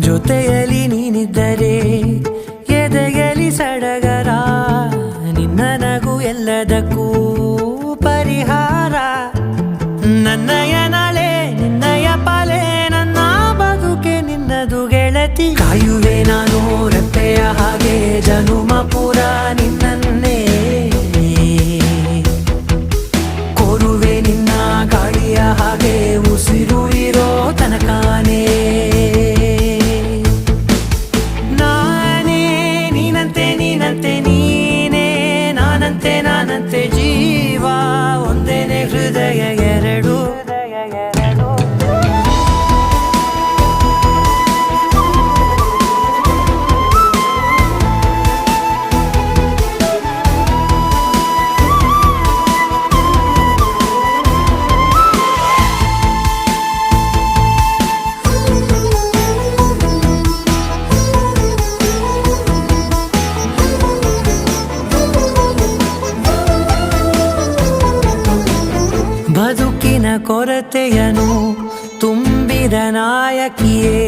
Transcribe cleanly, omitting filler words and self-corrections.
ಜೊತೆಯಲ್ಲಿ ನೀನಿದ್ದರೆ ಎದೆಯಲಿ ಸಡಗರ, ನಿನ್ನ ನಗು ಎಲ್ಲದಕ್ಕೂ ಪರಿಹಾರ. ನನ್ನಯ ನಾಳೆ ನಿನ್ನಯ ಪಾಲೆ, ನನ್ನ ಬದುಕೆ ನಿನ್ನದು ಗೆಳತಿ. ಕಾಯುವೆ ನಾನು ರೆಪ್ಪೆಯ ಹಾಗೆ ಜನುಮ ಪೂರ ನಿನ್ನನ್ನೇ, ಕೋರುವೆ ನಿನ್ನ ಗಾಳಿಯ ಹಾಗೆ ಉಸಿರು ಇರೋ ತನಕಾನೇ. ನಾನಂತೆ ಜೀವ ಒಂದೇನೆ, ಹೃದಯ ಎರಡು. ಬದುಕಿನ ಕೊರತೆಯನು ತುಂಬಿದ ನಾಯಕಿಯೇ,